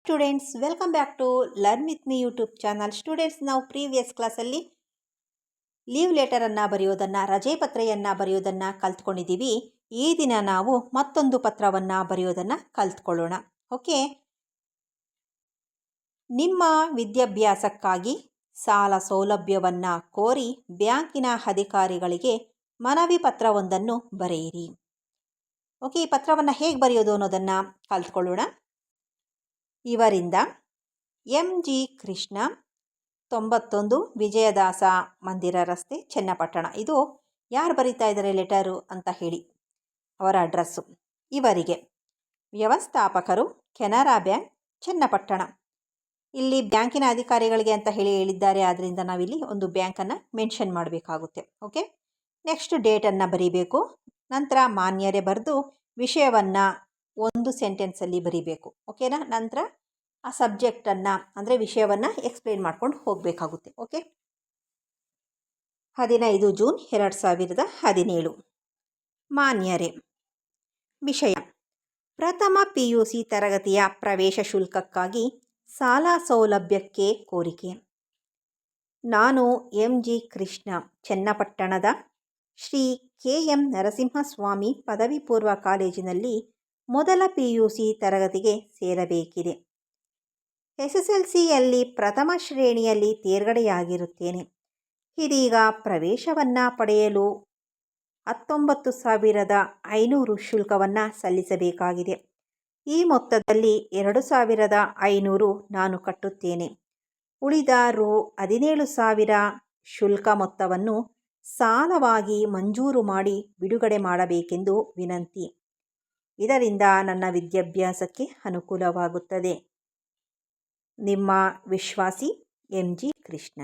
Students, welcome back to learn with me YouTube channel. Students, ನಾವು previous ಕ್ಲಾಸಲ್ಲಿ leave ಲೆಟರನ್ನು ಬರೆಯೋದನ್ನು, ರಜೆ ಪತ್ರೆಯನ್ನು ಬರೆಯೋದನ್ನು ಕಲ್ತ್ಕೊಂಡಿದ್ದೀವಿ. ಈ ದಿನ ನಾವು ಮತ್ತೊಂದು ಪತ್ರವನ್ನು ಬರೆಯೋದನ್ನು ಕಲ್ತ್ಕೊಳ್ಳೋಣ. ಓಕೆ, ನಿಮ್ಮ ವಿದ್ಯಾಭ್ಯಾಸಕ್ಕಾಗಿ ಸಾಲ ಸೌಲಭ್ಯವನ್ನು ಕೋರಿ ಬ್ಯಾಂಕಿನ ಅಧಿಕಾರಿಗಳಿಗೆ ಮನವಿ ಪತ್ರವೊಂದನ್ನು ಬರೆಯಿರಿ. ಓಕೆ, ಈ ಪತ್ರವನ್ನು ಹೇಗೆ ಬರೆಯೋದು ಅನ್ನೋದನ್ನು ಕಲ್ತ್ಕೊಳ್ಳೋಣ. ಇವರಿಂದ MG ಕೃಷ್ಣ, 91 ವಿಜಯದಾಸ ಮಂದಿರ ರಸ್ತೆ, ಚನ್ನಪಟ್ಟಣ. ಇದು ಯಾರು ಬರೀತಾ ಇದ್ದಾರೆ ಲೆಟರು ಅಂತ ಹೇಳಿ, ಅವರ ಅಡ್ರೆಸ್ಸು. ಇವರಿಗೆ ವ್ಯವಸ್ಥಾಪಕರು, ಕೆನರಾ ಬ್ಯಾಂಕ್, ಚನ್ನಪಟ್ಟಣ. ಇಲ್ಲಿ ಬ್ಯಾಂಕಿನ ಅಧಿಕಾರಿಗಳಿಗೆ ಅಂತ ಹೇಳಿದ್ದಾರೆ, ಆದ್ದರಿಂದ ನಾವಿಲ್ಲಿ ಒಂದು ಬ್ಯಾಂಕನ್ನು ಮೆನ್ಷನ್ ಮಾಡಬೇಕಾಗುತ್ತೆ. ಓಕೆ, ನೆಕ್ಸ್ಟ್ ಡೇಟನ್ನು ಬರೀಬೇಕು. ನಂತರ ಮಾನ್ಯರೇ ಬರೆದು ವಿಷಯವನ್ನು ಒಂದು ಸೆಂಟೆನ್ಸಲ್ಲಿ ಬರೀಬೇಕು. ಓಕೆನಾ? ನಂತರ ಆ ಸಬ್ಜೆಕ್ಟನ್ನು ಅಂದರೆ ವಿಷಯವನ್ನು ಎಕ್ಸ್ಪ್ಲೇನ್ ಮಾಡ್ಕೊಂಡು ಹೋಗಬೇಕಾಗುತ್ತೆ. Okay, 15 June 2017. ಮಾನ್ಯರೇ, ವಿಷಯ: ಪ್ರಥಮ PUC ತರಗತಿಯ ಪ್ರವೇಶ ಶುಲ್ಕಕ್ಕಾಗಿ ಸಾಲ ಸೌಲಭ್ಯಕ್ಕೆ ಕೋರಿಕೆ. ನಾನು MG ಕೃಷ್ಣ, ಚನ್ನಪಟ್ಟಣದ ಶ್ರೀ KM ನರಸಿಂಹಸ್ವಾಮಿ ಪದವಿ ಪೂರ್ವ ಕಾಲೇಜಿನಲ್ಲಿ ಮೊದಲ PUC ತರಗತಿಗೆ ಸೇರಬೇಕಿದೆ. SSLCಯಲ್ಲಿ ಪ್ರಥಮ ಶ್ರೇಣಿಯಲ್ಲಿ ತೇರ್ಗಡೆಯಾಗಿರುತ್ತೇನೆ. ಇದೀಗ ಪ್ರವೇಶವನ್ನು ಪಡೆಯಲು 19,500 ಶುಲ್ಕವನ್ನು ಸಲ್ಲಿಸಬೇಕಾಗಿದೆ. ಈ ಮೊತ್ತದಲ್ಲಿ 2,500 ನಾನು ಕಟ್ಟುತ್ತೇನೆ. ಉಳಿದ ರೂ. 17,000 ಶುಲ್ಕ ಮೊತ್ತವನ್ನು ಸಾಲವಾಗಿ ಮಂಜೂರು ಮಾಡಿ ಬಿಡುಗಡೆ ಮಾಡಬೇಕೆಂದು ವಿನಂತಿ. ಇದರಿಂದ ನನ್ನ ವಿದ್ಯಾಭ್ಯಾಸಕ್ಕೆ ಅನುಕೂಲವಾಗುತ್ತದೆ. ನಿಮ್ಮ ವಿಶ್ವಾಸಿ MG ಕೃಷ್ಣ.